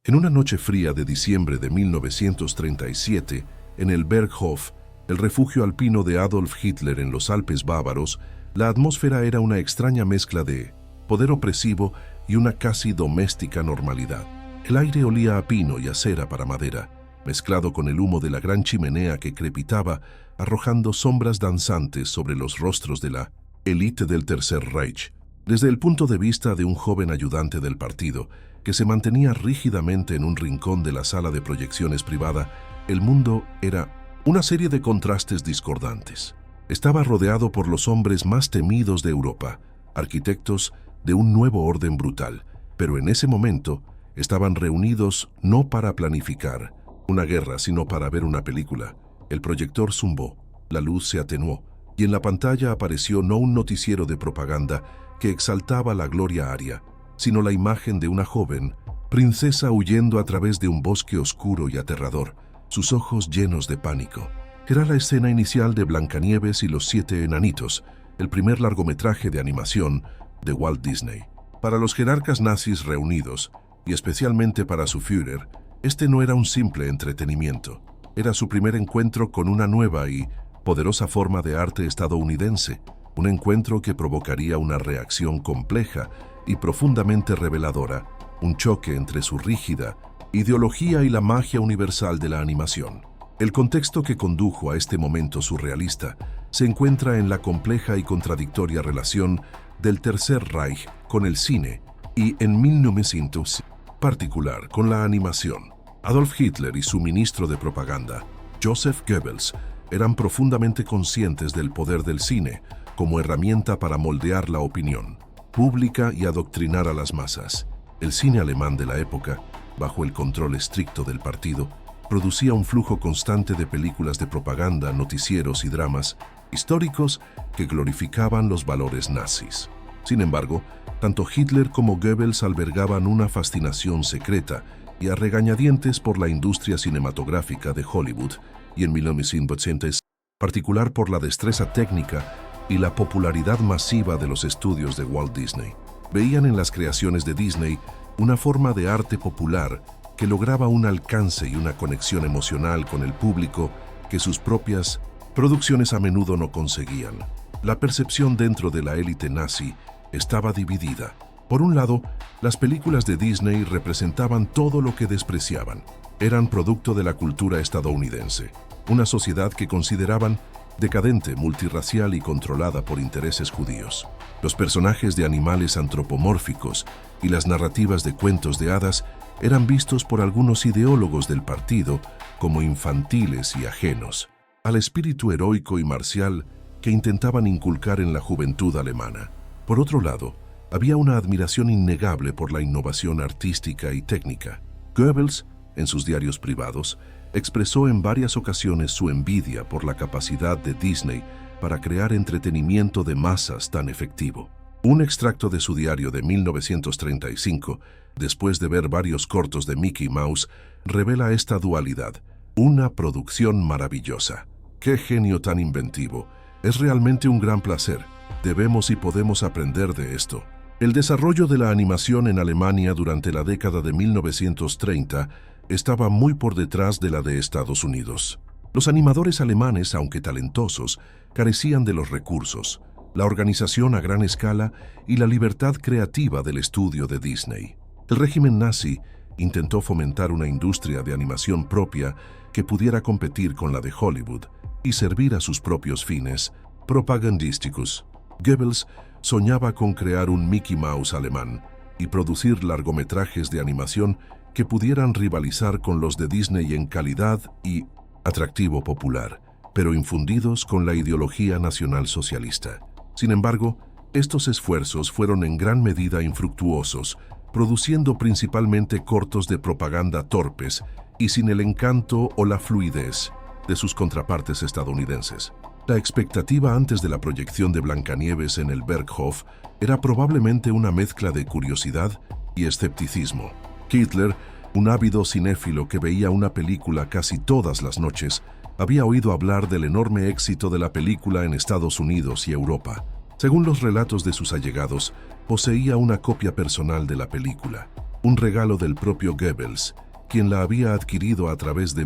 En una noche fría de diciembre de 1937, en el Berghof, el refugio alpino de Adolf Hitler en los Alpes bávaros, la atmósfera era una extraña mezcla de poder opresivo y una casi doméstica normalidad. El aire olía a pino y a cera para madera, mezclado con el humo de la gran chimenea que crepitaba, arrojando sombras danzantes sobre los rostros de la élite del Tercer Reich. Desde el punto de vista de un joven ayudante del partido, que se mantenía rígidamente en un rincón de la sala de proyecciones privada, el mundo era una serie de contrastes discordantes. Estaba rodeado por los hombres más temidos de Europa, arquitectos de un nuevo orden brutal, pero en ese momento estaban reunidos no para planificar una guerra, sino para ver una película. El proyector zumbó, la luz se atenuó, y en la pantalla apareció no un noticiero de propaganda que exaltaba la gloria aria, sino la imagen de una joven princesa huyendo a través de un bosque oscuro y aterrador, sus ojos llenos de pánico. Era la escena inicial de Blancanieves y los 7 enanitos, el primer largometraje de animación de Walt Disney. Para los jerarcas nazis reunidos, y especialmente para su Führer, este no era un simple entretenimiento. Era su primer encuentro con una nueva y poderosa forma de arte estadounidense, un encuentro que provocaría una reacción compleja y profundamente reveladora, un choque entre su rígida ideología y la magia universal de la animación. El contexto que condujo a este momento surrealista se encuentra en la compleja y contradictoria relación del Tercer Reich con el cine y, en 1900, particular con la animación. Adolf Hitler y su ministro de propaganda, Joseph Goebbels, eran profundamente conscientes del poder del cine como herramienta para moldear la opinión pública y adoctrinar a las masas. El cine alemán de la época, bajo el control estricto del partido, producía un flujo constante de películas de propaganda, noticieros y dramas históricos que glorificaban los valores nazis. Sin embargo, tanto Hitler como Goebbels albergaban una fascinación secreta y a regañadientes por la industria cinematográfica de Hollywood, y en 1980, particular por la destreza técnica y la popularidad masiva de los estudios de Walt Disney. Veían en las creaciones de Disney una forma de arte popular que lograba un alcance y una conexión emocional con el público que sus propias producciones a menudo no conseguían. La percepción dentro de la élite nazi estaba dividida. Por un lado, las películas de Disney representaban todo lo que despreciaban. Eran producto de la cultura estadounidense, una sociedad que consideraban decadente, multirracial y controlada por intereses judíos. Los personajes de animales antropomórficos y las narrativas de cuentos de hadas eran vistos por algunos ideólogos del partido como infantiles y ajenos al espíritu heroico y marcial que intentaban inculcar en la juventud alemana. Por otro lado, había una admiración innegable por la innovación artística y técnica. Goebbels, en sus diarios privados, expresó en varias ocasiones su envidia por la capacidad de Disney para crear entretenimiento de masas tan efectivo. Un extracto de su diario de 1935, después de ver varios cortos de Mickey Mouse, revela esta dualidad: una producción maravillosa. ¡Qué genio tan inventivo! Es realmente un gran placer. Debemos y podemos aprender de esto. El desarrollo de la animación en Alemania durante la década de 1930 estaba muy por detrás de la de Estados Unidos. Los animadores alemanes, aunque talentosos, carecían de los recursos, la organización a gran escala y la libertad creativa del estudio de Disney. El régimen nazi intentó fomentar una industria de animación propia que pudiera competir con la de Hollywood y servir a sus propios fines propagandísticos. Goebbels soñaba con crear un Mickey Mouse alemán y producir largometrajes de animación que pudieran rivalizar con los de Disney en calidad y atractivo popular, pero infundidos con la ideología nacionalsocialista. Sin embargo, estos esfuerzos fueron en gran medida infructuosos, produciendo principalmente cortos de propaganda torpes y sin el encanto o la fluidez de sus contrapartes estadounidenses. La expectativa antes de la proyección de Blancanieves en el Berghof era probablemente una mezcla de curiosidad y escepticismo. Hitler, un ávido cinéfilo que veía una película casi todas las noches, había oído hablar del enorme éxito de la película en Estados Unidos y Europa. Según los relatos de sus allegados, poseía una copia personal de la película. un regalo del propio Goebbels, quien la había adquirido a través de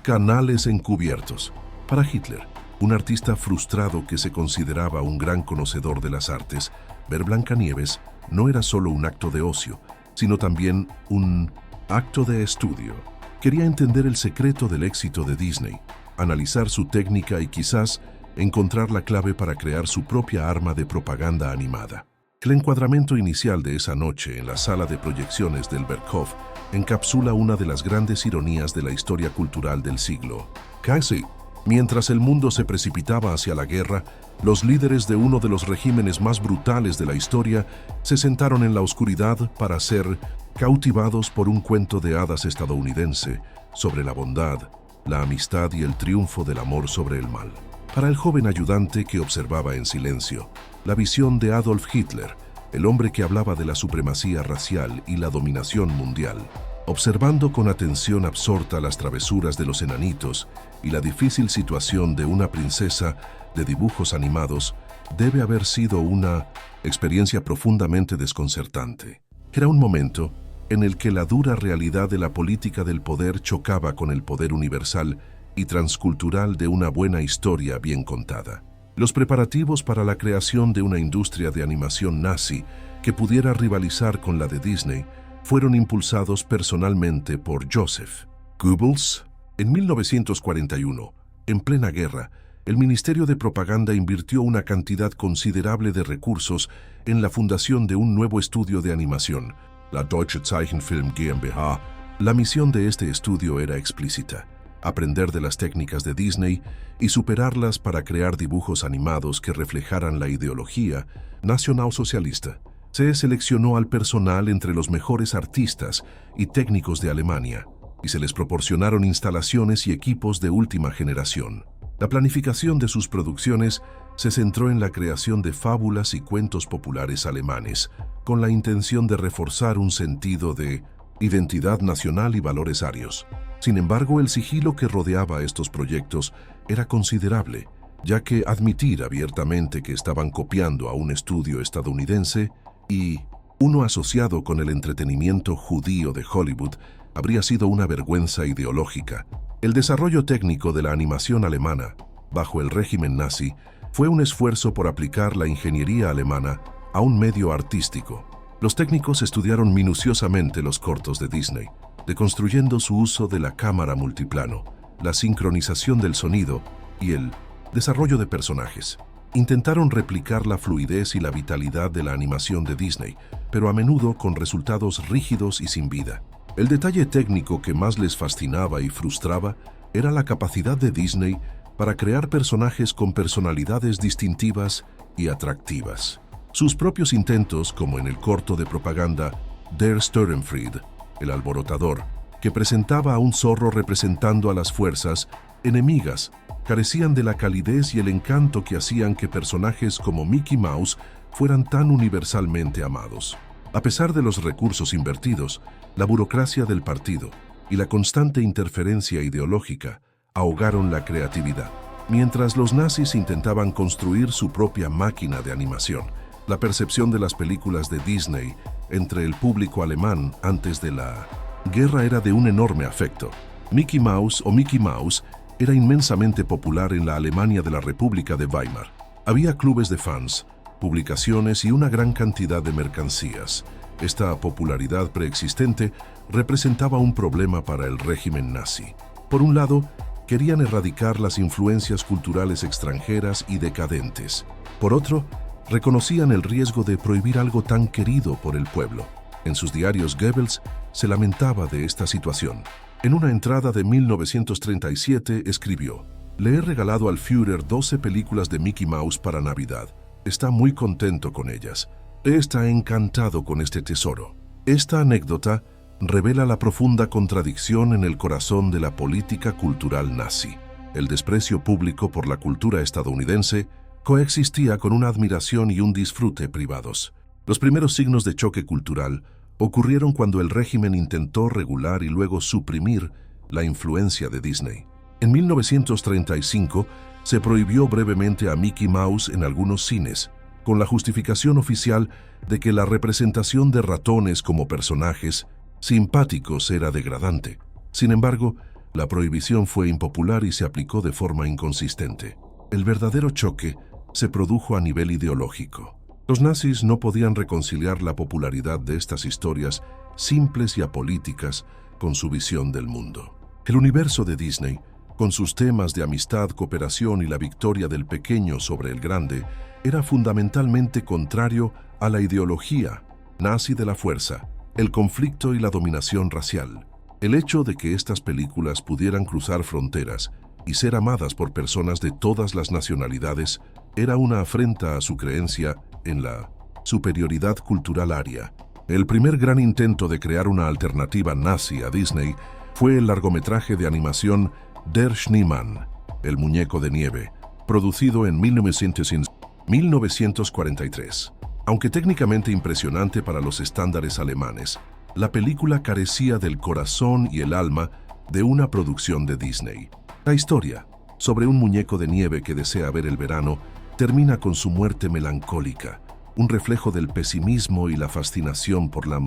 canales encubiertos. Para Hitler, un artista frustrado que se consideraba un gran conocedor de las artes, ver Blancanieves no era solo un acto de ocio, sino también un acto de estudio. Quería entender el secreto del éxito de Disney, analizar su técnica y quizás encontrar la clave para crear su propia arma de propaganda animada. El encuadramiento inicial de esa noche en la sala de proyecciones del Berghof encapsula una de las grandes ironías de la historia cultural del siglo. Casi, mientras el mundo se precipitaba hacia la guerra, los líderes de uno de los regímenes más brutales de la historia se sentaron en la oscuridad para ser cautivados por un cuento de hadas estadounidense sobre la bondad, la amistad y el triunfo del amor sobre el mal. Para el joven ayudante que observaba en silencio, la visión de Adolf Hitler, el hombre que hablaba de la supremacía racial y la dominación mundial, observando con atención absorta las travesuras de los enanitos y la difícil situación de una princesa de dibujos animados, debe haber sido una experiencia profundamente desconcertante. Era un momento en el que la dura realidad de la política del poder chocaba con el poder universal y transcultural de una buena historia bien contada. Los preparativos para la creación de una industria de animación nazi que pudiera rivalizar con la de Disney fueron impulsados personalmente por Joseph Goebbels. En 1941, en plena guerra, el Ministerio de Propaganda invirtió una cantidad considerable de recursos en la fundación de un nuevo estudio de animación, la Deutsche Zeichenfilm GmbH. La misión de este estudio era explícita: aprender de las técnicas de Disney y superarlas para crear dibujos animados que reflejaran la ideología nacionalsocialista. Se seleccionó al personal entre los mejores artistas y técnicos de Alemania, y se les proporcionaron instalaciones y equipos de última generación. La planificación de sus producciones se centró en la creación de fábulas y cuentos populares alemanes, con la intención de reforzar un sentido de identidad nacional y valores arios. Sin embargo, el sigilo que rodeaba estos proyectos era considerable, ya que admitir abiertamente que estaban copiando a un estudio estadounidense y uno asociado con el entretenimiento judío de Hollywood habría sido una vergüenza ideológica. El desarrollo técnico de la animación alemana, bajo el régimen nazi, fue un esfuerzo por aplicar la ingeniería alemana a un medio artístico. Los técnicos estudiaron minuciosamente los cortos de Disney, deconstruyendo su uso de la cámara multiplano, la sincronización del sonido y el desarrollo de personajes. Intentaron replicar la fluidez y la vitalidad de la animación de Disney, pero a menudo con resultados rígidos y sin vida. El detalle técnico que más les fascinaba y frustraba era la capacidad de Disney para crear personajes con personalidades distintivas y atractivas. Sus propios intentos, como en el corto de propaganda Der Störenfried, el alborotador, que presentaba a un zorro representando a las fuerzas enemigas, carecían de la calidez y el encanto que hacían que personajes como Mickey Mouse fueran tan universalmente amados. A pesar de los recursos invertidos, la burocracia del partido y la constante interferencia ideológica ahogaron la creatividad. Mientras los nazis intentaban construir su propia máquina de animación, la percepción de las películas de Disney entre el público alemán antes de la guerra era de un enorme afecto. Mickey Mouse o Mickey Mouse era inmensamente popular en la Alemania de la República de Weimar. Había clubes de fans, publicaciones y una gran cantidad de mercancías. Esta popularidad preexistente representaba un problema para el régimen nazi. Por un lado, querían erradicar las influencias culturales extranjeras y decadentes. Por otro, reconocían el riesgo de prohibir algo tan querido por el pueblo. En sus diarios, Goebbels se lamentaba de esta situación. En una entrada de 1937 escribió: «Le he regalado al Führer 12 películas de Mickey Mouse para Navidad. Está muy contento con ellas. Está encantado con este tesoro». Esta anécdota revela la profunda contradicción en el corazón de la política cultural nazi. El desprecio público por la cultura estadounidense coexistía con una admiración y un disfrute privados. Los primeros signos de choque cultural ocurrieron cuando el régimen intentó regular y luego suprimir la influencia de Disney. En 1935 se prohibió brevemente a Mickey Mouse en algunos cines, con la justificación oficial de que la representación de ratones como personajes simpáticos era degradante. Sin embargo, la prohibición fue impopular y se aplicó de forma inconsistente. El verdadero choque se produjo a nivel ideológico. Los nazis no podían reconciliar la popularidad de estas historias simples y apolíticas con su visión del mundo. El universo de Disney, con sus temas de amistad, cooperación y la victoria del pequeño sobre el grande, era fundamentalmente contrario a la ideología nazi de la fuerza, el conflicto y la dominación racial. El hecho de que estas películas pudieran cruzar fronteras y ser amadas por personas de todas las nacionalidades era una afrenta a su creencia en la superioridad cultural aria. El primer gran intento de crear una alternativa nazi a Disney fue el largometraje de animación Der Schneemann, el muñeco de nieve, producido en 1943. Aunque técnicamente impresionante para los estándares alemanes, la película carecía del corazón y el alma de una producción de Disney. La historia, sobre un muñeco de nieve que desea ver el verano, termina con su muerte melancólica, un reflejo del pesimismo y la fascinación por la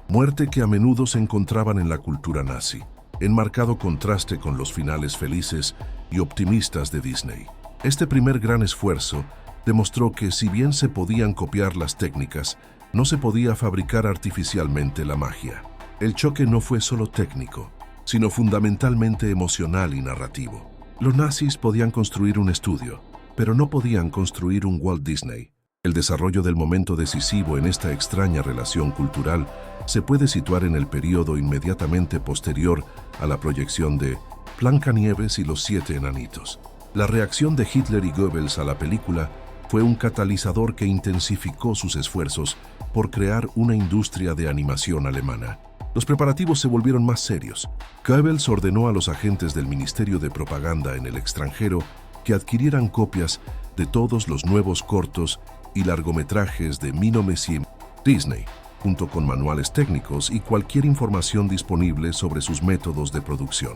muerte que a menudo se encontraban en la cultura nazi, en marcado contraste con los finales felices y optimistas de Disney. Este primer gran esfuerzo demostró que si bien se podían copiar las técnicas, no se podía fabricar artificialmente la magia. El choque no fue solo técnico, sino fundamentalmente emocional y narrativo. Los nazis podían construir un estudio, pero no podían construir un Walt Disney. El desarrollo del momento decisivo en esta extraña relación cultural se puede situar en el periodo inmediatamente posterior a la proyección de Blancanieves y los 7 enanitos. La reacción de Hitler y Goebbels a la película fue un catalizador que intensificó sus esfuerzos por crear una industria de animación alemana. Los preparativos se volvieron más serios. Goebbels ordenó a los agentes del Ministerio de Propaganda en el extranjero que adquirieran copias de todos los nuevos cortos y largometrajes de 1900 Disney, junto con manuales técnicos y cualquier información disponible sobre sus métodos de producción.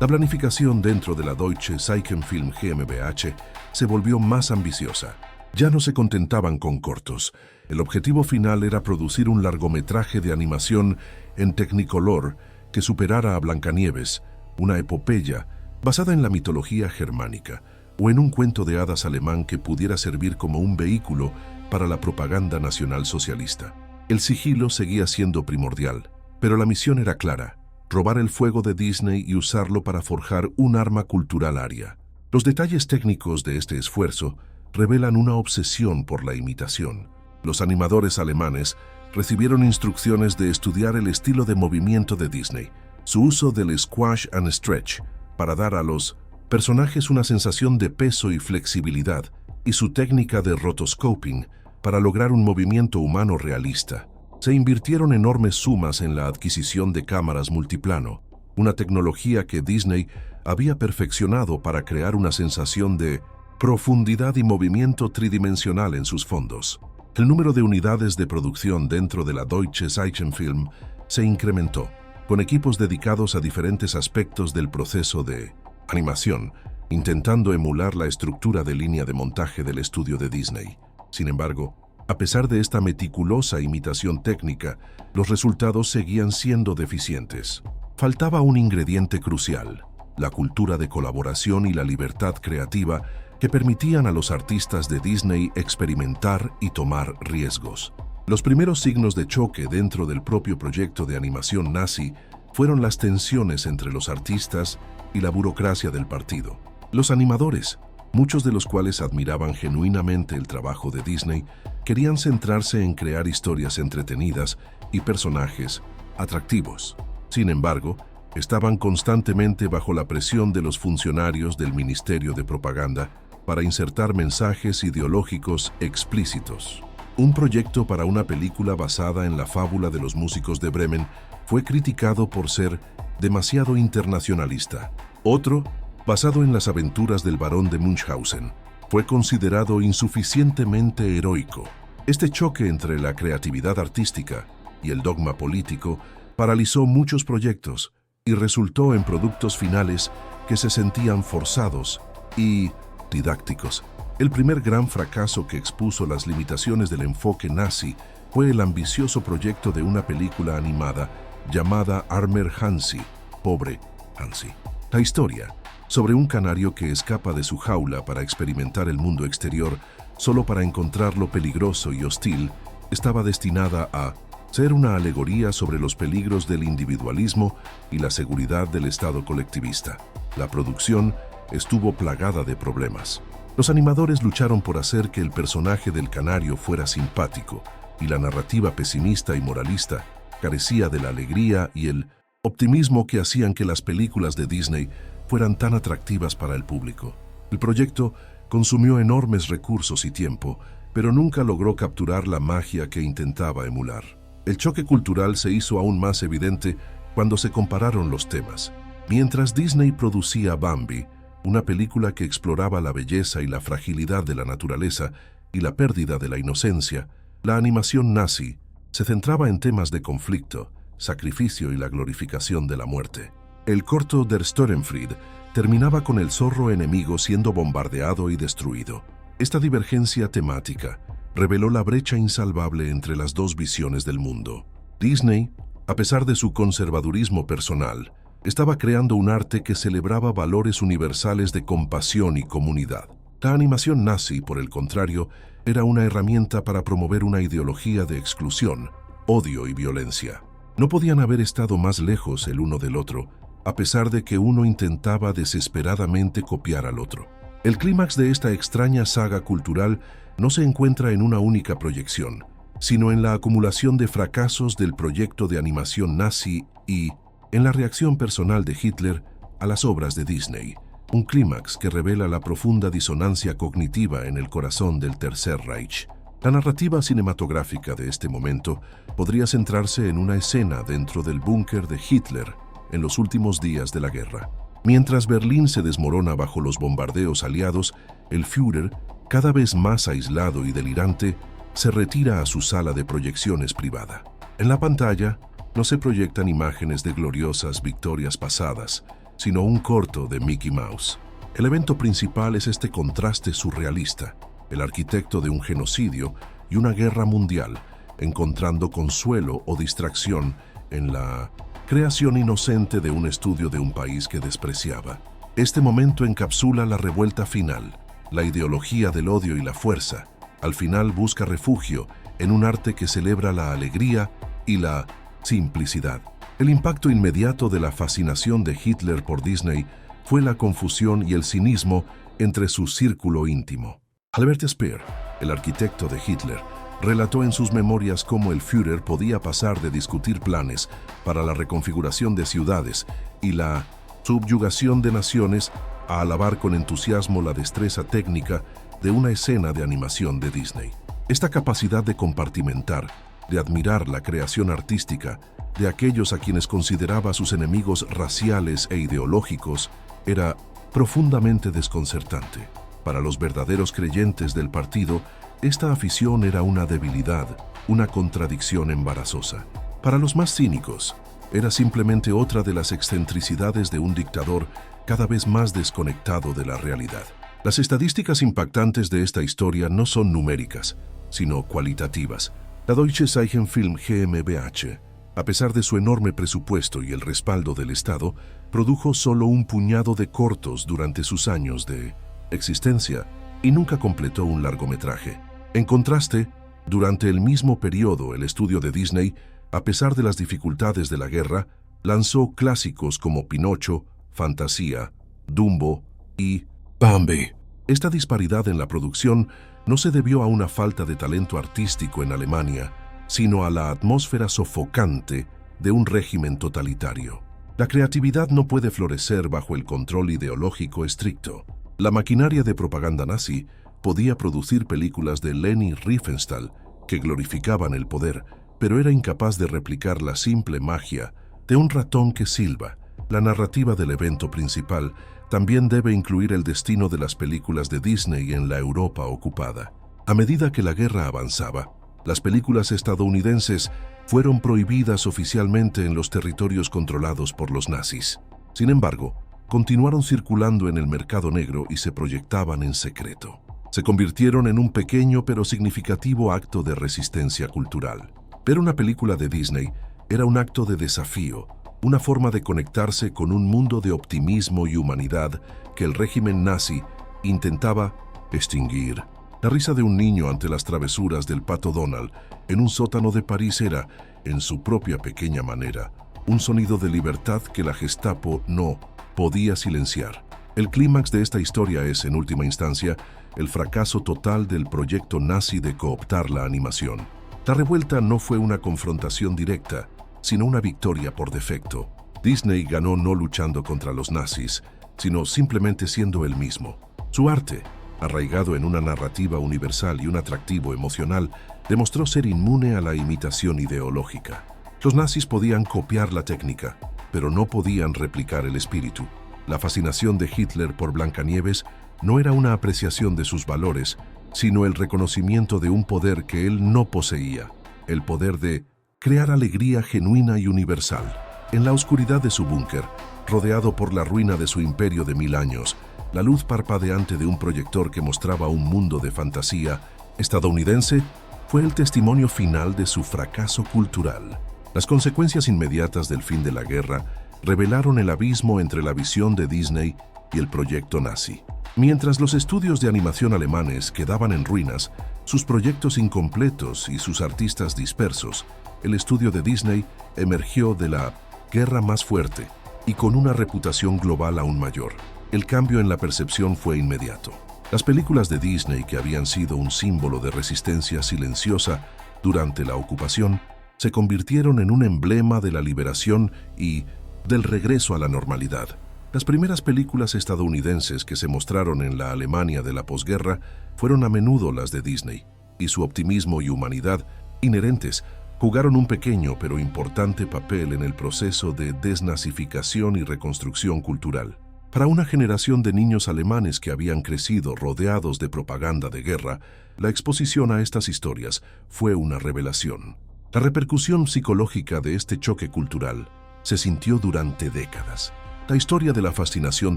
La planificación dentro de la Deutsche Zeichenfilm GmbH se volvió más ambiciosa. Ya no se contentaban con cortos. El objetivo final era producir un largometraje de animación en Technicolor que superara a Blancanieves, una epopeya basada en la mitología germánica, o en un cuento de hadas alemán que pudiera servir como un vehículo para la propaganda nacionalsocialista. El sigilo seguía siendo primordial, pero la misión era clara: robar el fuego de Disney y usarlo para forjar un arma cultural aria. Los detalles técnicos de este esfuerzo revelan una obsesión por la imitación. Los animadores alemanes recibieron instrucciones de estudiar el estilo de movimiento de Disney, su uso del squash and stretch para dar a los personajes una sensación de peso y flexibilidad, y su técnica de rotoscoping para lograr un movimiento humano realista. Se invirtieron enormes sumas en la adquisición de cámaras multiplano, una tecnología que Disney había perfeccionado para crear una sensación de profundidad y movimiento tridimensional en sus fondos. El número de unidades de producción dentro de la Deutsche Zeichenfilm se incrementó, con equipos dedicados a diferentes aspectos del proceso de animación, intentando emular la estructura de línea de montaje del estudio de Disney. Sin embargo, a pesar de esta meticulosa imitación técnica, los resultados seguían siendo deficientes. Faltaba un ingrediente crucial: la cultura de colaboración y la libertad creativa que permitían a los artistas de Disney experimentar y tomar riesgos. Los primeros signos de choque dentro del propio proyecto de animación nazi fueron las tensiones entre los artistas y la burocracia del partido. Los animadores, muchos de los cuales admiraban genuinamente el trabajo de Disney, querían centrarse en crear historias entretenidas y personajes atractivos. Sin embargo, estaban constantemente bajo la presión de los funcionarios del Ministerio de Propaganda para insertar mensajes ideológicos explícitos. Un proyecto para una película basada en la fábula de los músicos de Bremen fue criticado por ser demasiado internacionalista. Otro, basado en las aventuras del barón de Munchausen, fue considerado insuficientemente heroico. Este choque entre la creatividad artística y el dogma político paralizó muchos proyectos y resultó en productos finales que se sentían forzados y didácticos. El primer gran fracaso que expuso las limitaciones del enfoque nazi fue el ambicioso proyecto de una película animada llamada Armer Hansi, Pobre Hansi. La historia, sobre un canario que escapa de su jaula para experimentar el mundo exterior solo para encontrarlo peligroso y hostil, estaba destinada a ser una alegoría sobre los peligros del individualismo y la seguridad del Estado colectivista. La producción estuvo plagada de problemas. Los animadores lucharon por hacer que el personaje del canario fuera simpático, y la narrativa pesimista y moralista carecía de la alegría y el optimismo que hacían que las películas de Disney fueran tan atractivas para el público. El proyecto consumió enormes recursos y tiempo, pero nunca logró capturar la magia que intentaba emular. El choque cultural se hizo aún más evidente cuando se compararon los temas. Mientras Disney producía Bambi, una película que exploraba la belleza y la fragilidad de la naturaleza y la pérdida de la inocencia, la animación nazi se centraba en temas de conflicto, sacrificio y la glorificación de la muerte. El corto Der Störenfried terminaba con el zorro enemigo siendo bombardeado y destruido. Esta divergencia temática reveló la brecha insalvable entre las dos visiones del mundo. Disney, a pesar de su conservadurismo personal, estaba creando un arte que celebraba valores universales de compasión y comunidad. La animación nazi, por el contrario, era una herramienta para promover una ideología de exclusión, odio y violencia. No podían haber estado más lejos el uno del otro, a pesar de que uno intentaba desesperadamente copiar al otro. El clímax de esta extraña saga cultural no se encuentra en una única proyección, sino en la acumulación de fracasos del proyecto de animación nazi y en la reacción personal de Hitler a las obras de Disney, un clímax que revela la profunda disonancia cognitiva en el corazón del Tercer Reich. La narrativa cinematográfica de este momento podría centrarse en una escena dentro del búnker de Hitler en los últimos días de la guerra. Mientras Berlín se desmorona bajo los bombardeos aliados, el Führer, cada vez más aislado y delirante, se retira a su sala de proyecciones privada. En la pantalla no se proyectan imágenes de gloriosas victorias pasadas, sino un corto de Mickey Mouse. El evento principal es este contraste surrealista, el arquitecto de un genocidio y una guerra mundial, encontrando consuelo o distracción en la creación inocente de un estudio de un país que despreciaba. Este momento encapsula la revuelta final, la ideología del odio y la fuerza. Al final busca refugio en un arte que celebra la alegría y la simplicidad. El impacto inmediato de la fascinación de Hitler por Disney fue la confusión y el cinismo entre su círculo íntimo. Albert Speer, el arquitecto de Hitler, relató en sus memorias cómo el Führer podía pasar de discutir planes para la reconfiguración de ciudades y la subyugación de naciones a alabar con entusiasmo la destreza técnica de una escena de animación de Disney. Esta capacidad de compartimentar, de admirar la creación artística de aquellos a quienes consideraba sus enemigos raciales e ideológicos, era profundamente desconcertante. Para los verdaderos creyentes del partido, esta afición era una debilidad, una contradicción embarazosa. Para los más cínicos, era simplemente otra de las excentricidades de un dictador cada vez más desconectado de la realidad. Las estadísticas impactantes de esta historia no son numéricas, sino cualitativas. La Deutsche Zeichenfilm GmbH, a pesar de su enorme presupuesto y el respaldo del Estado, produjo solo un puñado de cortos durante sus años de existencia y nunca completó un largometraje. En contraste, durante el mismo periodo, el estudio de Disney, a pesar de las dificultades de la guerra, lanzó clásicos como Pinocho, Fantasía, Dumbo y Bambi. Esta disparidad en la producción no se debió a una falta de talento artístico en Alemania, sino a la atmósfera sofocante de un régimen totalitario. La creatividad no puede florecer bajo el control ideológico estricto. La maquinaria de propaganda nazi podía producir películas de Leni Riefenstahl que glorificaban el poder, pero era incapaz de replicar la simple magia de un ratón que silba. La narrativa del evento principal también debe incluir el destino de las películas de Disney en la Europa ocupada. A medida que la guerra avanzaba, las películas estadounidenses fueron prohibidas oficialmente en los territorios controlados por los nazis. Sin embargo, continuaron circulando en el mercado negro y se proyectaban en secreto. se convirtieron en un pequeño pero significativo acto de resistencia cultural. Ver una película de Disney era un acto de desafío, una forma de conectarse con un mundo de optimismo y humanidad que el régimen nazi intentaba extinguir. La risa de un niño ante las travesuras del Pato Donald en un sótano de París era, en su propia pequeña manera, un sonido de libertad que la Gestapo no podía silenciar. El clímax de esta historia es, en última instancia, el fracaso total del proyecto nazi de cooptar la animación. La revuelta no fue una confrontación directa, sino una victoria por defecto. Disney ganó no luchando contra los nazis, sino simplemente siendo él mismo. Su arte, arraigado en una narrativa universal y un atractivo emocional, demostró ser inmune a la imitación ideológica. Los nazis podían copiar la técnica, pero no podían replicar el espíritu. La fascinación de Hitler por Blancanieves no era una apreciación de sus valores, sino el reconocimiento de un poder que él no poseía, el poder de crear alegría genuina y universal. En la oscuridad de su búnker, rodeado por la ruina de su imperio de 1000 años, la luz parpadeante de un proyector que mostraba un mundo de fantasía estadounidense fue el testimonio final de su fracaso cultural. Las consecuencias inmediatas del fin de la guerra revelaron el abismo entre la visión de Disney y el proyecto nazi. Mientras los estudios de animación alemanes quedaban en ruinas, sus proyectos incompletos y sus artistas dispersos, el estudio de Disney emergió de la guerra más fuerte y con una reputación global aún mayor. El cambio en la percepción fue inmediato. Las películas de Disney, que habían sido un símbolo de resistencia silenciosa durante la ocupación, se convirtieron en un emblema de la liberación y del regreso a la normalidad. Las primeras películas estadounidenses que se mostraron en la Alemania de la posguerra fueron a menudo las de Disney, y su optimismo y humanidad inherentes jugaron un pequeño pero importante papel en el proceso de desnazificación y reconstrucción cultural. Para una generación de niños alemanes que habían crecido rodeados de propaganda de guerra, la exposición a estas historias fue una revelación. La repercusión psicológica de este choque cultural se sintió durante décadas. La historia de la fascinación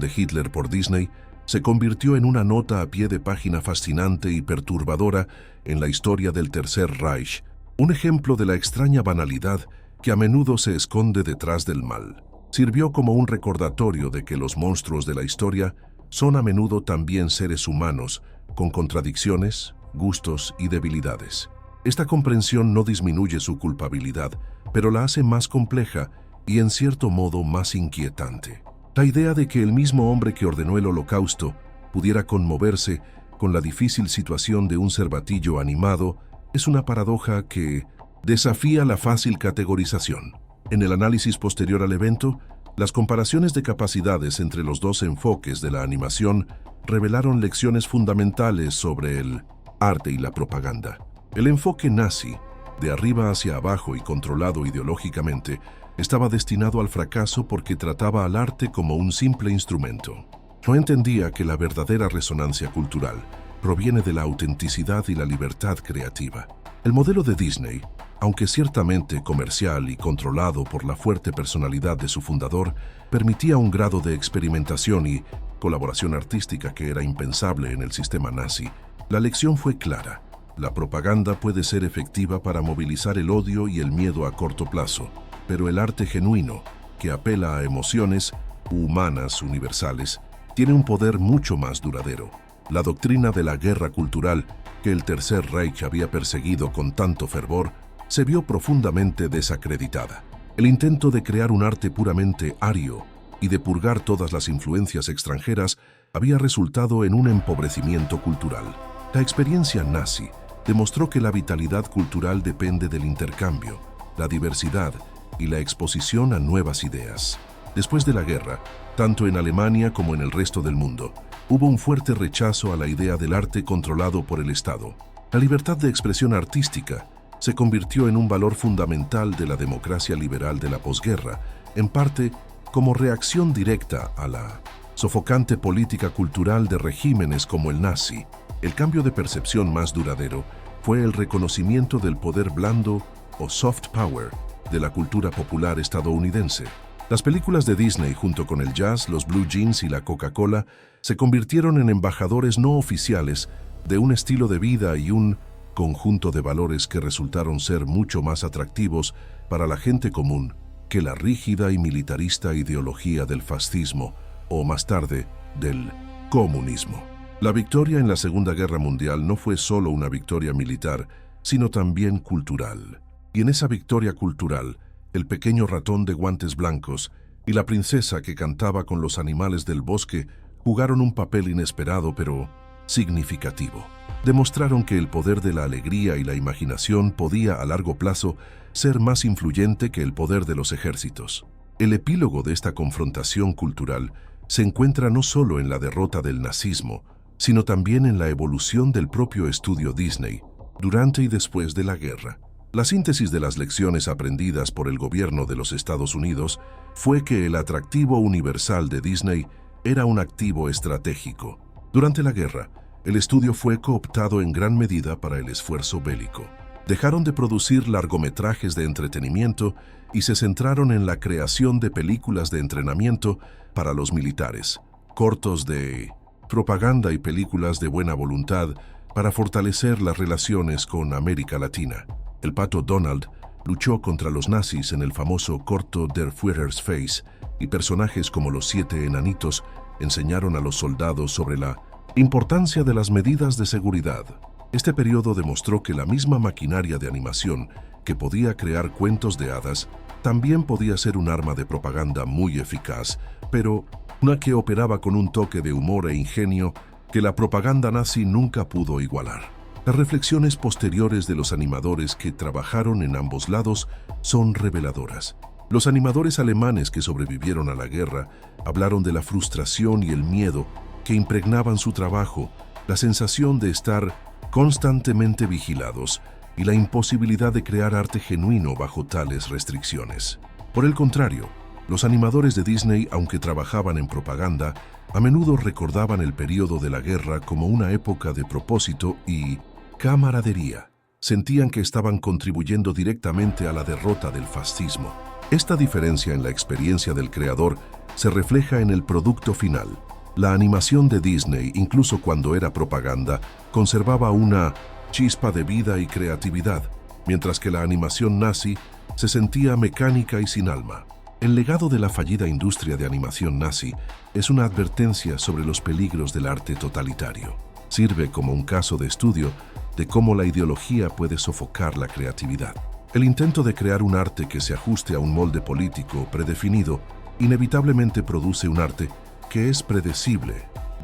de Hitler por Disney se convirtió en una nota a pie de página fascinante y perturbadora en la historia del Tercer Reich, un ejemplo de la extraña banalidad que a menudo se esconde detrás del mal. Sirvió como un recordatorio de que los monstruos de la historia son a menudo también seres humanos, con contradicciones, gustos y debilidades. Esta comprensión no disminuye su culpabilidad, pero la hace más compleja y en cierto modo más inquietante. La idea de que el mismo hombre que ordenó el Holocausto pudiera conmoverse con la difícil situación de un cervatillo animado es una paradoja que desafía la fácil categorización. En el análisis posterior al evento, las comparaciones de capacidades entre los dos enfoques de la animación revelaron lecciones fundamentales sobre el arte y la propaganda. El enfoque nazi, de arriba hacia abajo y controlado ideológicamente, estaba destinado al fracaso porque trataba al arte como un simple instrumento. No entendía que la verdadera resonancia cultural proviene de la autenticidad y la libertad creativa. El modelo de Disney, aunque ciertamente comercial y controlado por la fuerte personalidad de su fundador, permitía un grado de experimentación y colaboración artística que era impensable en el sistema nazi. La lección fue clara. La propaganda puede ser efectiva para movilizar el odio y el miedo a corto plazo, pero el arte genuino, que apela a emociones humanas universales, tiene un poder mucho más duradero. La doctrina de la guerra cultural, que el Tercer Reich había perseguido con tanto fervor, se vio profundamente desacreditada. El intento de crear un arte puramente ario y de purgar todas las influencias extranjeras había resultado en un empobrecimiento cultural. La experiencia nazi demostró que la vitalidad cultural depende del intercambio, la diversidad y la exposición a nuevas ideas. Después de la guerra, tanto en Alemania como en el resto del mundo, hubo un fuerte rechazo a la idea del arte controlado por el Estado. La libertad de expresión artística se convirtió en un valor fundamental de la democracia liberal de la posguerra, en parte como reacción directa a la sofocante política cultural de regímenes como el nazi. El cambio de percepción más duradero fue el reconocimiento del poder blando o soft power de la cultura popular estadounidense. Las películas de Disney, junto con el jazz, los blue jeans y la Coca-Cola, se convirtieron en embajadores no oficiales de un estilo de vida y un conjunto de valores que resultaron ser mucho más atractivos para la gente común que la rígida y militarista ideología del fascismo o más tarde del comunismo. La victoria en la Segunda Guerra Mundial no fue solo una victoria militar, sino también cultural. Y en esa victoria cultural, el pequeño ratón de guantes blancos y la princesa que cantaba con los animales del bosque jugaron un papel inesperado pero significativo. Demostraron que el poder de la alegría y la imaginación podía a largo plazo ser más influyente que el poder de los ejércitos. El epílogo de esta confrontación cultural se encuentra no solo en la derrota del nazismo, sino también en la evolución del propio estudio Disney durante y después de la guerra. La síntesis de las lecciones aprendidas por el gobierno de los Estados Unidos fue que el atractivo universal de Disney era un activo estratégico. Durante la guerra, el estudio fue cooptado en gran medida para el esfuerzo bélico. Dejaron de producir largometrajes de entretenimiento y se centraron en la creación de películas de entrenamiento para los militares, cortos de propaganda y películas de buena voluntad para fortalecer las relaciones con América Latina. El pato Donald luchó contra los nazis en el famoso corto Der Führer's Face y personajes como los 7 enanitos enseñaron a los soldados sobre la importancia de las medidas de seguridad. Este periodo demostró que la misma maquinaria de animación que podía crear cuentos de hadas también podía ser un arma de propaganda muy eficaz, pero una que operaba con un toque de humor e ingenio que la propaganda nazi nunca pudo igualar. Las reflexiones posteriores de los animadores que trabajaron en ambos lados son reveladoras. Los animadores alemanes que sobrevivieron a la guerra hablaron de la frustración y el miedo que impregnaban su trabajo, la sensación de estar constantemente vigilados y la imposibilidad de crear arte genuino bajo tales restricciones. Por el contrario, los animadores de Disney, aunque trabajaban en propaganda, a menudo recordaban el periodo de la guerra como una época de propósito y camaradería. Sentían que estaban contribuyendo directamente a la derrota del fascismo. Esta diferencia en la experiencia del creador se refleja en el producto final. La animación de Disney, incluso cuando era propaganda, conservaba una chispa de vida y creatividad, mientras que la animación nazi se sentía mecánica y sin alma. El legado de la fallida industria de animación nazi es una advertencia sobre los peligros del arte totalitario. Sirve como un caso de estudio de cómo la ideología puede sofocar la creatividad. El intento de crear un arte que se ajuste a un molde político predefinido inevitablemente produce un arte que es predecible,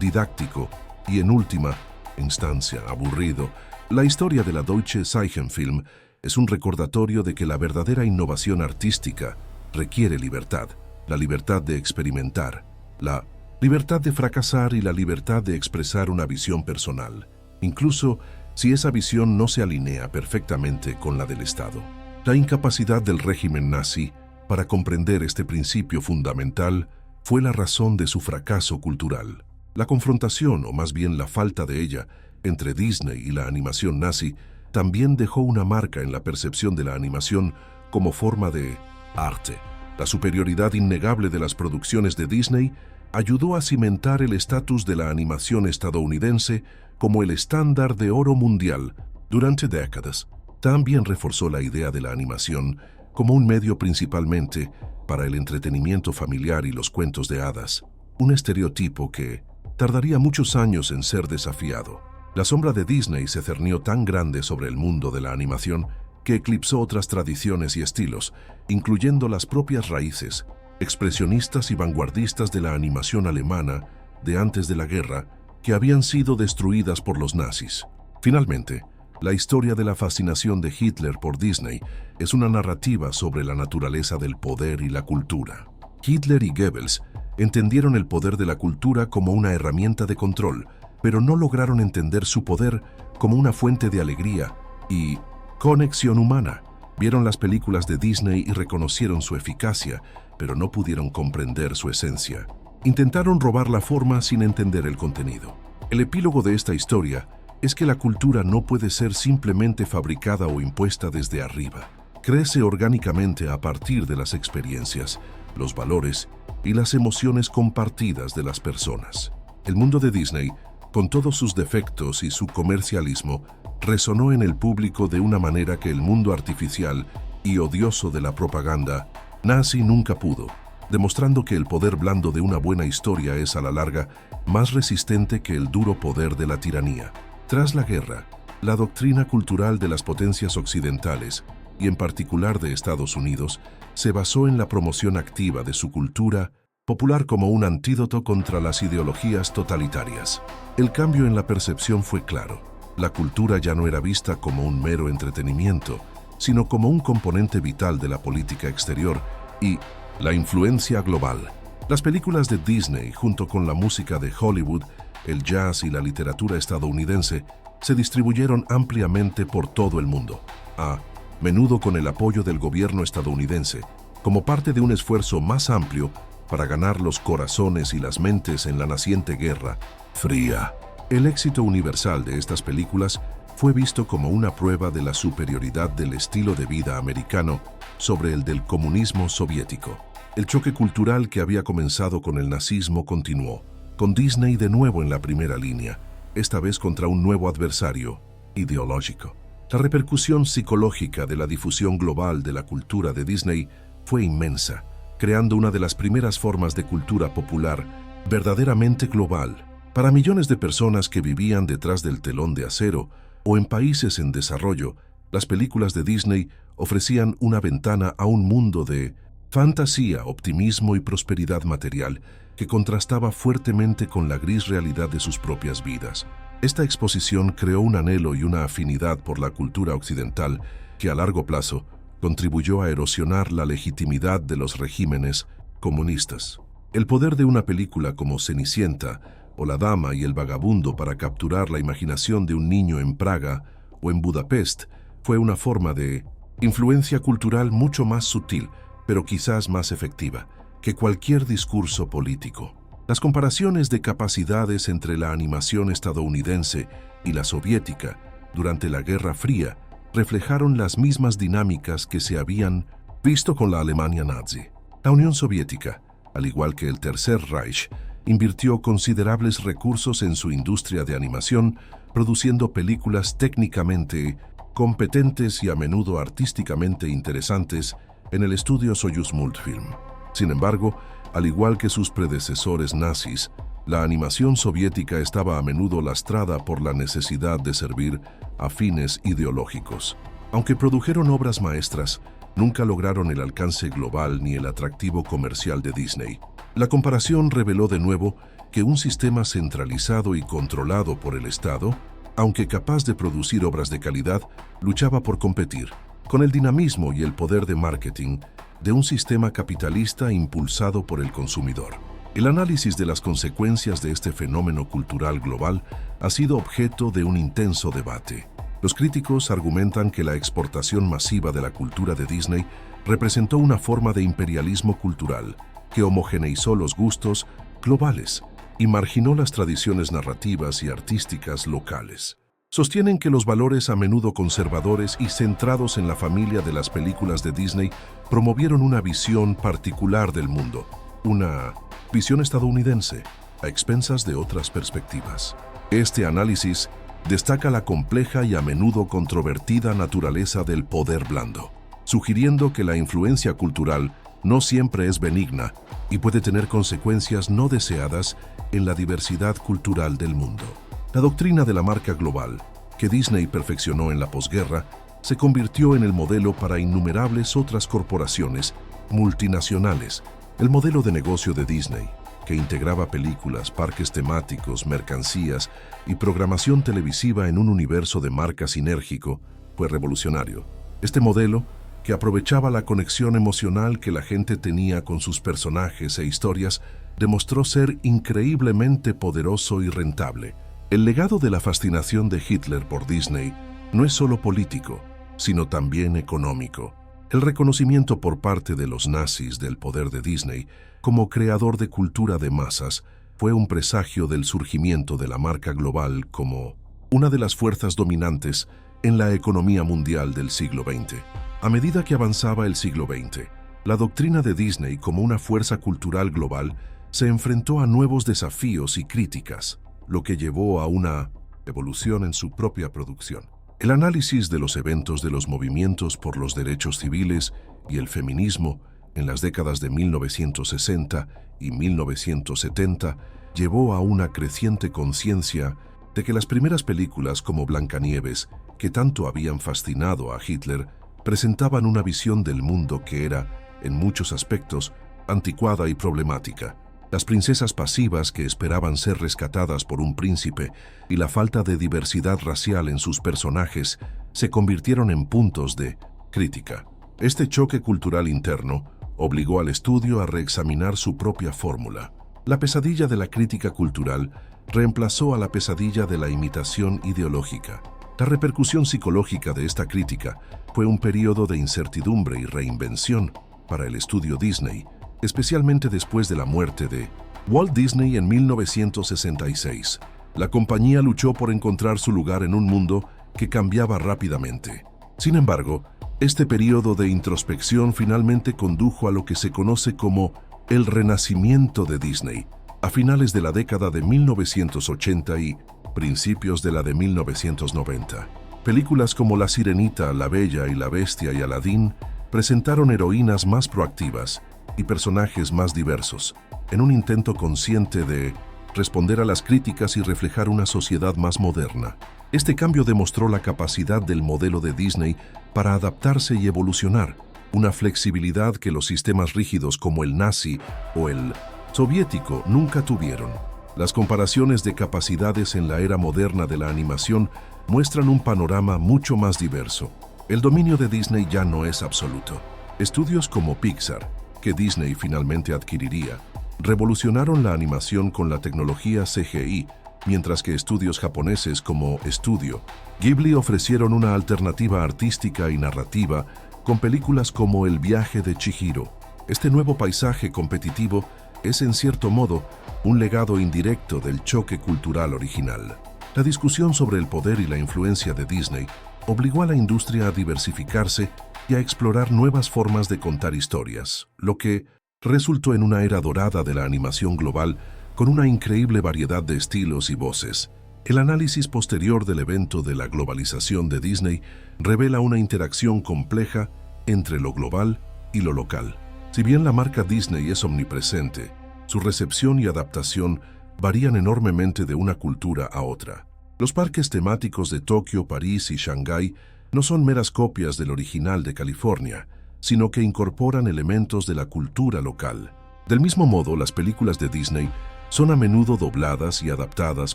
didáctico y, en última instancia, aburrido. La historia de la Deutsche Zeichenfilm es un recordatorio de que la verdadera innovación artística requiere libertad, la libertad de experimentar, la libertad de fracasar y la libertad de expresar una visión personal, incluso si esa visión no se alinea perfectamente con la del Estado. La incapacidad del régimen nazi para comprender este principio fundamental fue la razón de su fracaso cultural. La confrontación, o más bien la falta de ella, entre Disney y la animación nazi, también dejó una marca en la percepción de la animación como forma de arte. La superioridad innegable de las producciones de Disney ayudó a cimentar el estatus de la animación estadounidense como el estándar de oro mundial durante décadas. También reforzó la idea de la animación como un medio principalmente para el entretenimiento familiar y los cuentos de hadas, un estereotipo que tardaría muchos años en ser desafiado. La sombra de Disney se cernió tan grande sobre el mundo de la animación que eclipsó otras tradiciones y estilos, incluyendo las propias raíces expresionistas y vanguardistas de la animación alemana de antes de la guerra, que habían sido destruidas por los nazis. Finalmente, la historia de la fascinación de Hitler por Disney es una narrativa sobre la naturaleza del poder y la cultura. Hitler y Goebbels entendieron el poder de la cultura como una herramienta de control, pero no lograron entender su poder como una fuente de alegría y conexión humana. Vieron las películas de Disney y reconocieron su eficacia, pero no pudieron comprender su esencia. Intentaron robar la forma sin entender el contenido. El epílogo de esta historia es que la cultura no puede ser simplemente fabricada o impuesta desde arriba. Crece orgánicamente a partir de las experiencias, los valores y las emociones compartidas de las personas. El mundo de Disney con todos sus defectos y su comercialismo, resonó en el público de una manera que el mundo artificial y odioso de la propaganda nazi nunca pudo, demostrando que el poder blando de una buena historia es a la larga más resistente que el duro poder de la tiranía. Tras la guerra, la doctrina cultural de las potencias occidentales, y en particular de Estados Unidos, se basó en la promoción activa de su cultura popular como un antídoto contra las ideologías totalitarias. El cambio en la percepción fue claro. La cultura ya no era vista como un mero entretenimiento, sino como un componente vital de la política exterior y la influencia global. Las películas de Disney, junto con la música de Hollywood, el jazz y la literatura estadounidense, se distribuyeron ampliamente por todo el mundo, a menudo con el apoyo del gobierno estadounidense, como parte de un esfuerzo más amplio para ganar los corazones y las mentes en la naciente Guerra Fría. El éxito universal de estas películas fue visto como una prueba de la superioridad del estilo de vida americano sobre el del comunismo soviético. El choque cultural que había comenzado con el nazismo continuó, con Disney de nuevo en la primera línea, esta vez contra un nuevo adversario ideológico. La repercusión psicológica de la difusión global de la cultura de Disney fue inmensa, creando una de las primeras formas de cultura popular verdaderamente global para millones de personas que vivían detrás del telón de acero o en países en desarrollo. Las películas de Disney ofrecían una ventana a un mundo de fantasía, optimismo y prosperidad material que contrastaba fuertemente con la gris realidad de sus propias vidas. Esta exposición creó un anhelo y una afinidad por la cultura occidental que a largo plazo contribuyó a erosionar la legitimidad de los regímenes comunistas. El poder de una película como Cenicienta o La Dama y el Vagabundo para capturar la imaginación de un niño en Praga o en Budapest fue una forma de influencia cultural mucho más sutil, pero quizás más efectiva, que cualquier discurso político. Las comparaciones de capacidades entre la animación estadounidense y la soviética durante la Guerra Fría reflejaron las mismas dinámicas que se habían visto con la Alemania nazi. La Unión Soviética, al igual que el Tercer Reich, invirtió considerables recursos en su industria de animación, produciendo películas técnicamente competentes y a menudo artísticamente interesantes en el estudio Soyuz Multfilm. Sin embargo, al igual que sus predecesores nazis, la animación soviética estaba a menudo lastrada por la necesidad de servir a fines ideológicos. Aunque produjeron obras maestras, nunca lograron el alcance global ni el atractivo comercial de Disney. La comparación reveló de nuevo que un sistema centralizado y controlado por el Estado, aunque capaz de producir obras de calidad, luchaba por competir con el dinamismo y el poder de marketing de un sistema capitalista impulsado por el consumidor. El análisis de las consecuencias de este fenómeno cultural global ha sido objeto de un intenso debate. Los críticos argumentan que la exportación masiva de la cultura de Disney representó una forma de imperialismo cultural que homogeneizó los gustos globales y marginó las tradiciones narrativas y artísticas locales. Sostienen que los valores a menudo conservadores y centrados en la familia de las películas de Disney promovieron una visión particular del mundo, una visión estadounidense, a expensas de otras perspectivas. Este análisis destaca la compleja y a menudo controvertida naturaleza del poder blando, sugiriendo que la influencia cultural no siempre es benigna y puede tener consecuencias no deseadas en la diversidad cultural del mundo. La doctrina de la marca global, que Disney perfeccionó en la posguerra, se convirtió en el modelo para innumerables otras corporaciones multinacionales. El modelo de negocio de Disney, que integraba películas, parques temáticos, mercancías y programación televisiva en un universo de marca sinérgico, fue revolucionario. Este modelo, que aprovechaba la conexión emocional que la gente tenía con sus personajes e historias, demostró ser increíblemente poderoso y rentable. El legado de la fascinación de Hitler por Disney no es solo político, sino también económico. El reconocimiento por parte de los nazis del poder de Disney como creador de cultura de masas fue un presagio del surgimiento de la marca global como una de las fuerzas dominantes en la economía mundial del siglo XX. A medida que avanzaba el siglo XX, la doctrina de Disney como una fuerza cultural global se enfrentó a nuevos desafíos y críticas. lo que llevó a una evolución en su propia producción. El análisis de los eventos de los movimientos por los derechos civiles y el feminismo en las décadas de 1960 y 1970 llevó a una creciente conciencia de que las primeras películas como Blancanieves, que tanto habían fascinado a Hitler, presentaban una visión del mundo que era, en muchos aspectos, anticuada y problemática. Las princesas pasivas que esperaban ser rescatadas por un príncipe y la falta de diversidad racial en sus personajes se convirtieron en puntos de crítica. Este choque cultural interno obligó al estudio a reexaminar su propia fórmula. La pesadilla de la crítica cultural reemplazó a la pesadilla de la imitación ideológica. La repercusión psicológica de esta crítica fue un periodo de incertidumbre y reinvención para el estudio Disney, especialmente después de la muerte de Walt Disney en 1966. La compañía luchó por encontrar su lugar en un mundo que cambiaba rápidamente. Sin embargo, este periodo de introspección finalmente condujo a lo que se conoce como el renacimiento de Disney, a finales de la década de 1980 y principios de la de 1990. Películas como La Sirenita, La Bella y la Bestia y Aladín presentaron heroínas más proactivas y personajes más diversos, en un intento consciente de responder a las críticas y reflejar una sociedad más moderna. Este cambio demostró la capacidad del modelo de Disney para adaptarse y evolucionar, una flexibilidad que los sistemas rígidos como el nazi o el soviético nunca tuvieron. Las comparaciones de capacidades en la era moderna de la animación muestran un panorama mucho más diverso. El dominio de Disney ya no es absoluto. Estudios como Pixar, que Disney finalmente adquiriría, revolucionaron la animación con la tecnología CGI, mientras que estudios japoneses como Studio Ghibli ofrecieron una alternativa artística y narrativa con películas como El viaje de Chihiro. Este nuevo paisaje competitivo es en cierto modo un legado indirecto del choque cultural original. La discusión sobre el poder y la influencia de Disney obligó a la industria a diversificarse y a explorar nuevas formas de contar historias, lo que resultó en una era dorada de la animación global con una increíble variedad de estilos y voces. El análisis posterior del evento de la globalización de Disney revela una interacción compleja entre lo global y lo local. Si bien la marca Disney es omnipresente, su recepción y adaptación varían enormemente de una cultura a otra. Los parques temáticos de Tokio, París y Shanghái no son meras copias del original de California, sino que incorporan elementos de la cultura local. Del mismo modo, las películas de Disney son a menudo dobladas y adaptadas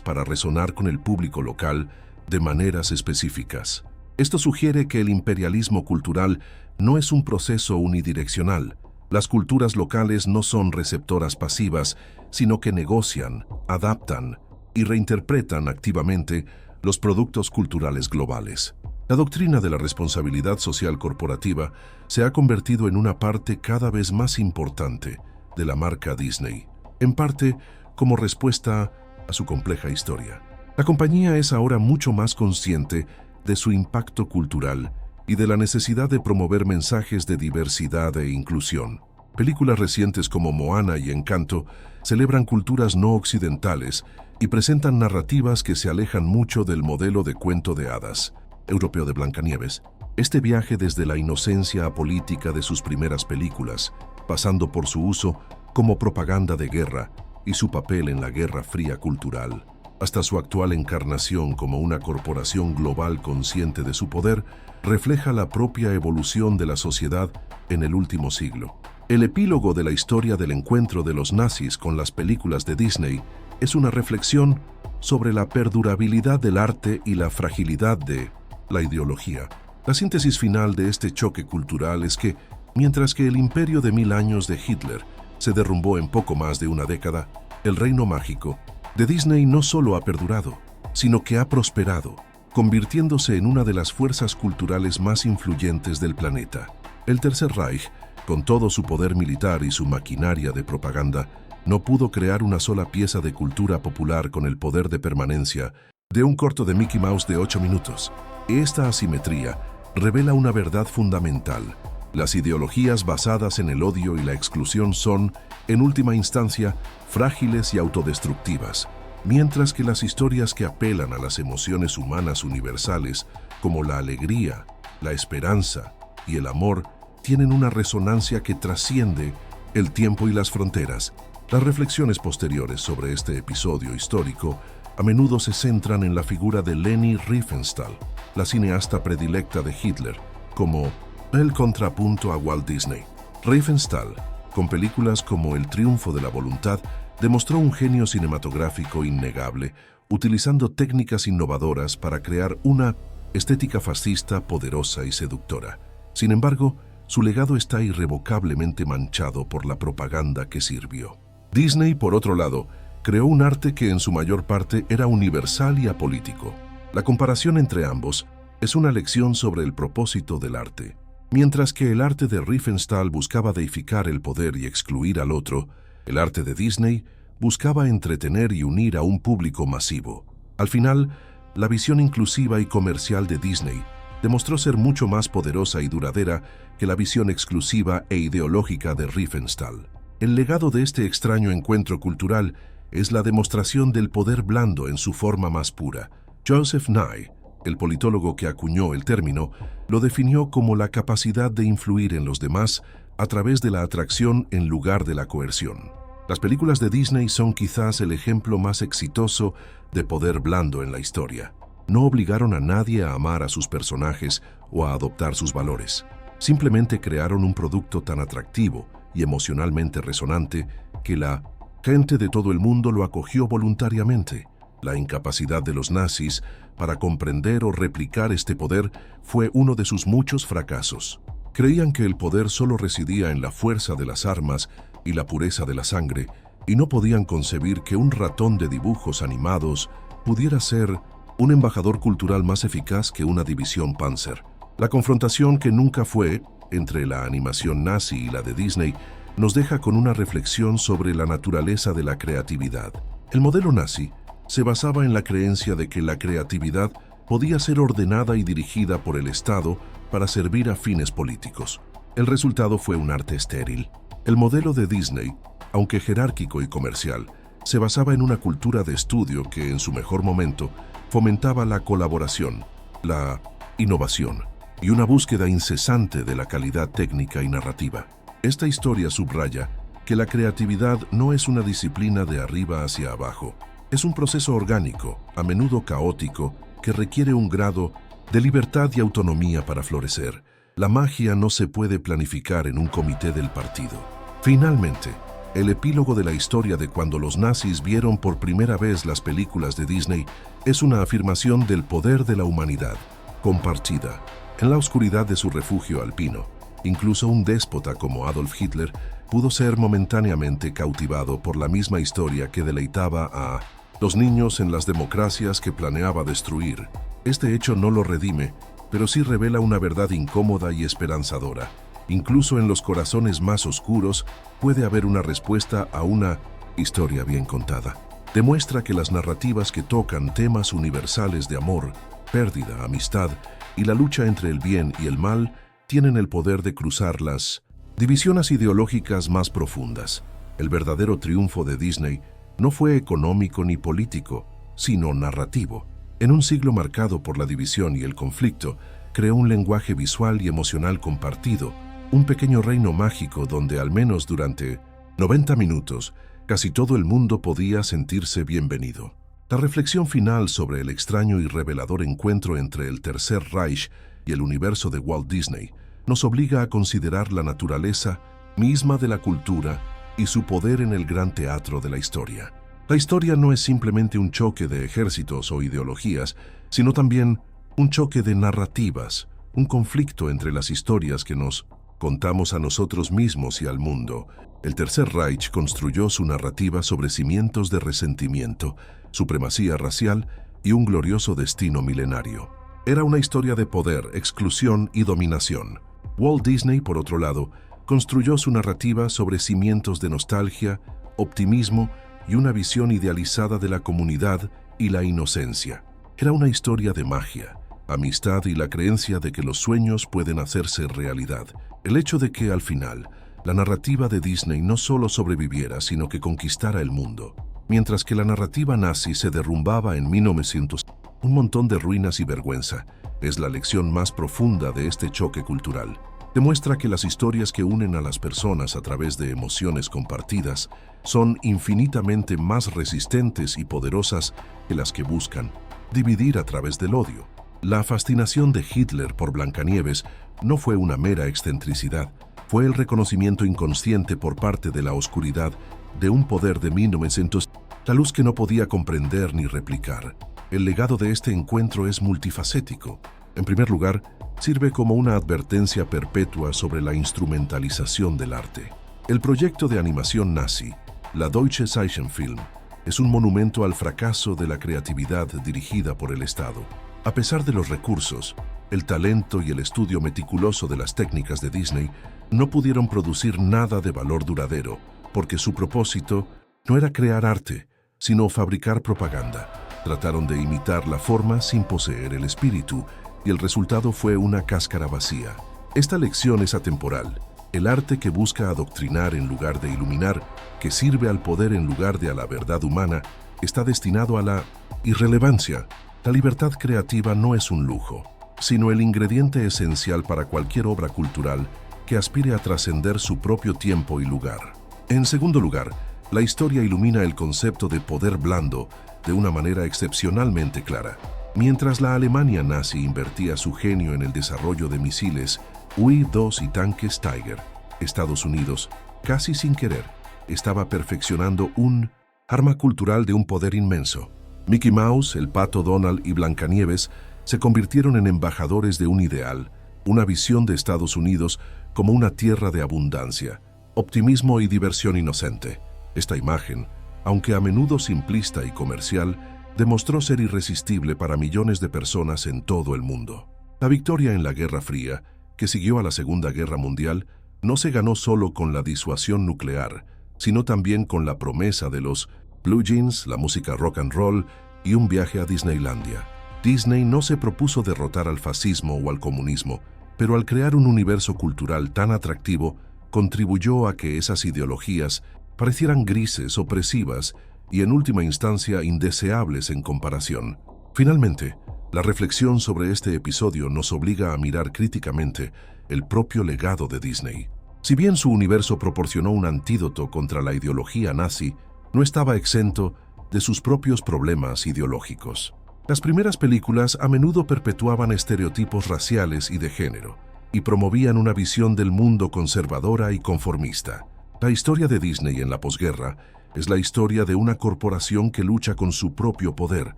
para resonar con el público local de maneras específicas. Esto sugiere que el imperialismo cultural no es un proceso unidireccional. Las culturas locales no son receptoras pasivas, sino que negocian, adaptan y reinterpretan activamente los productos culturales globales. La doctrina de la responsabilidad social corporativa se ha convertido en una parte cada vez más importante de la marca Disney, en parte como respuesta a su compleja historia. La compañía es ahora mucho más consciente de su impacto cultural y de la necesidad de promover mensajes de diversidad e inclusión. Películas recientes como Moana y Encanto celebran culturas no occidentales y presentan narrativas que se alejan mucho del modelo de cuento de hadas europeo de Blancanieves. Este viaje desde la inocencia apolítica de sus primeras películas, pasando por su uso como propaganda de guerra y su papel en la Guerra Fría cultural, hasta su actual encarnación como una corporación global consciente de su poder, refleja la propia evolución de la sociedad en el último siglo. El epílogo de la historia del encuentro de los nazis con las películas de Disney es una reflexión sobre la perdurabilidad del arte y la fragilidad de la ideología. La síntesis final de este choque cultural es que, mientras que el imperio de 1000 años de Hitler se derrumbó en poco más de una década, el reino mágico de Disney no solo ha perdurado, sino que ha prosperado, convirtiéndose en una de las fuerzas culturales más influyentes del planeta. El Tercer Reich, con todo su poder militar y su maquinaria de propaganda, no pudo crear una sola pieza de cultura popular con el poder de permanencia de un corto de Mickey Mouse de 8 minutos. Esta asimetría revela una verdad fundamental. Las ideologías basadas en el odio y la exclusión son, en última instancia, frágiles y autodestructivas. mientras que las historias que apelan a las emociones humanas universales, como la alegría, la esperanza y el amor, tienen una resonancia que trasciende el tiempo y las fronteras. Las reflexiones posteriores sobre este episodio histórico a menudo se centran en la figura de Leni Riefenstahl, la cineasta predilecta de Hitler, como el contrapunto a Walt Disney. Riefenstahl, con películas como El triunfo de la voluntad, demostró un genio cinematográfico innegable, utilizando técnicas innovadoras para crear una estética fascista, poderosa y seductora. Sin embargo, su legado está irrevocablemente manchado por la propaganda que sirvió. Disney, por otro lado, creó un arte que en su mayor parte era universal y apolítico. La comparación entre ambos es una lección sobre el propósito del arte. Mientras que el arte de Riefenstahl buscaba deificar el poder y excluir al otro, el arte de Disney buscaba entretener y unir a un público masivo. Al final, la visión inclusiva y comercial de Disney demostró ser mucho más poderosa y duradera que la visión exclusiva e ideológica de Riefenstahl. El legado de este extraño encuentro cultural es la demostración del poder blando en su forma más pura. Joseph Nye, el politólogo que acuñó el término, lo definió como la capacidad de influir en los demás a través de la atracción en lugar de la coerción. Las películas de Disney son quizás el ejemplo más exitoso de poder blando en la historia. No obligaron a nadie a amar a sus personajes o a adoptar sus valores. Simplemente crearon un producto tan atractivo y emocionalmente resonante que la gente de todo el mundo lo acogió voluntariamente. La incapacidad de los nazis para comprender o replicar este poder fue uno de sus muchos fracasos. Creían que el poder solo residía en la fuerza de las armas y la pureza de la sangre, y no podían concebir que un ratón de dibujos animados pudiera ser un embajador cultural más eficaz que una división Panzer. La confrontación que nunca fue entre la animación nazi y la de Disney nos deja con una reflexión sobre la naturaleza de la creatividad. El modelo nazi se basaba en la creencia de que la creatividad podía ser ordenada y dirigida por el Estado para servir a fines políticos. El resultado fue un arte estéril. El modelo de Disney, aunque jerárquico y comercial, se basaba en una cultura de estudio que, en su mejor momento, fomentaba la colaboración, la innovación y una búsqueda incesante de la calidad técnica y narrativa. Esta historia subraya que la creatividad no es una disciplina de arriba hacia abajo. Es un proceso orgánico, a menudo caótico, que requiere un grado de libertad y autonomía para florecer. La magia no se puede planificar en un comité del partido. Finalmente, el epílogo de la historia de cuando los nazis vieron por primera vez las películas de Disney es una afirmación del poder de la humanidad, compartida. En la oscuridad de su refugio alpino, incluso un déspota como Adolf Hitler pudo ser momentáneamente cautivado por la misma historia que deleitaba a los niños en las democracias que planeaba destruir. Este hecho no lo redime, pero sí revela una verdad incómoda y esperanzadora. Incluso en los corazones más oscuros puede haber una respuesta a una historia bien contada. Demuestra que las narrativas que tocan temas universales de amor, pérdida, amistad y la lucha entre el bien y el mal tienen el poder de cruzar las divisiones ideológicas más profundas. El verdadero triunfo de Disney no fue económico ni político, sino narrativo. En un siglo marcado por la división y el conflicto, creó un lenguaje visual y emocional compartido, un pequeño reino mágico donde al menos durante 90 minutos casi todo el mundo podía sentirse bienvenido. La reflexión final sobre el extraño y revelador encuentro entre el Tercer Reich y el universo de Walt Disney nos obliga a considerar la naturaleza misma de la cultura y su poder en el gran teatro de la historia. La historia no es simplemente un choque de ejércitos o ideologías, sino también un choque de narrativas, un conflicto entre las historias que nos contamos a nosotros mismos y al mundo. El Tercer Reich construyó su narrativa sobre cimientos de resentimiento, supremacía racial y un glorioso destino milenario. Era una historia de poder, exclusión y dominación. Walt Disney, por otro lado, construyó su narrativa sobre cimientos de nostalgia, optimismo y una visión idealizada de la comunidad y la inocencia. Era una historia de magia, amistad y la creencia de que los sueños pueden hacerse realidad. El hecho de que, al final, la narrativa de Disney no solo sobreviviera, sino que conquistara el mundo, Mientras que la narrativa nazi se derrumbaba en 1900, un montón de ruinas y vergüenza. Es la lección más profunda de este choque cultural. Demuestra que las historias que unen a las personas a través de emociones compartidas son infinitamente más resistentes y poderosas que las que buscan dividir a través del odio. La fascinación de Hitler por Blancanieves no fue una mera excentricidad, fue el reconocimiento inconsciente por parte de la oscuridad de un poder de 1900, la luz que no podía comprender ni replicar. El legado de este encuentro es multifacético. En primer lugar, sirve como una advertencia perpetua sobre la instrumentalización del arte. El proyecto de animación nazi, la Deutsche Zeichenfilm, es un monumento al fracaso de la creatividad dirigida por el Estado. A pesar de los recursos, el talento y el estudio meticuloso de las técnicas de Disney, no pudieron producir nada de valor duradero, porque su propósito no era crear arte, sino fabricar propaganda. Trataron de imitar la forma sin poseer el espíritu, y el resultado fue una cáscara vacía. Esta lección es atemporal. El arte que busca adoctrinar en lugar de iluminar, que sirve al poder en lugar de a la verdad humana, está destinado a la irrelevancia. La libertad creativa no es un lujo, sino el ingrediente esencial para cualquier obra cultural que aspire a trascender su propio tiempo y lugar. En segundo lugar, la historia ilumina el concepto de poder blando de una manera excepcionalmente clara. Mientras la Alemania nazi invertía su genio en el desarrollo de misiles U-2 y tanques Tiger, Estados Unidos, casi sin querer, estaba perfeccionando un arma cultural de un poder inmenso. Mickey Mouse, el Pato Donald y Blancanieves se convirtieron en embajadores de un ideal, una visión de Estados Unidos como una tierra de abundancia, optimismo y diversión inocente. Esta imagen, aunque a menudo simplista y comercial, demostró ser irresistible para millones de personas en todo el mundo. La victoria en la Guerra Fría, que siguió a la Segunda Guerra Mundial, no se ganó solo con la disuasión nuclear, sino también con la promesa de los Blue Jeans, la música rock and roll y un viaje a Disneylandia. Disney no se propuso derrotar al fascismo o al comunismo, pero al crear un universo cultural tan atractivo, contribuyó a que esas ideologías parecieran grises, opresivas y en última instancia indeseables en comparación. Finalmente, la reflexión sobre este episodio nos obliga a mirar críticamente el propio legado de Disney. Si bien su universo proporcionó un antídoto contra la ideología nazi, no estaba exento de sus propios problemas ideológicos. Las primeras películas a menudo perpetuaban estereotipos raciales y de género, y promovían una visión del mundo conservadora y conformista. La historia de Disney en la posguerra es la historia de una corporación que lucha con su propio poder,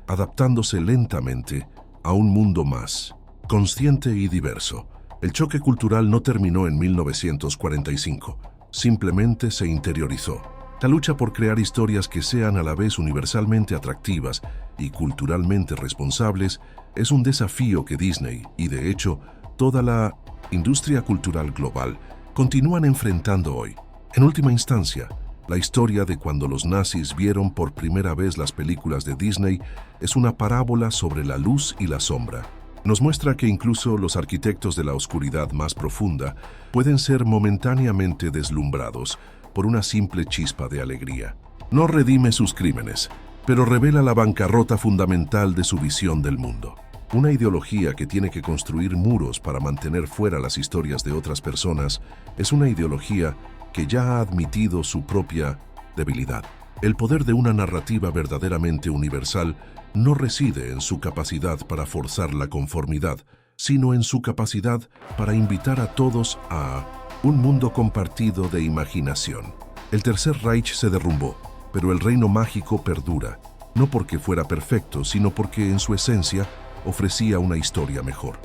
adaptándose lentamente a un mundo más consciente y diverso. El choque cultural no terminó en 1945, simplemente se interiorizó. La lucha por crear historias que sean a la vez universalmente atractivas y culturalmente responsables es un desafío que Disney, y de hecho, toda la industria cultural global, continúan enfrentando hoy. En última instancia, la historia de cuando los nazis vieron por primera vez las películas de Disney es una parábola sobre la luz y la sombra. Nos muestra que incluso los arquitectos de la oscuridad más profunda pueden ser momentáneamente deslumbrados por una simple chispa de alegría. No redime sus crímenes, pero revela la bancarrota fundamental de su visión del mundo. Una ideología que tiene que construir muros para mantener fuera las historias de otras personas es una ideología que ya ha admitido su propia debilidad. El poder de una narrativa verdaderamente universal no reside en su capacidad para forzar la conformidad, sino en su capacidad para invitar a todos a un mundo compartido de imaginación. El Tercer Reich se derrumbó, pero el reino mágico perdura, no porque fuera perfecto, sino porque en su esencia ofrecía una historia mejor.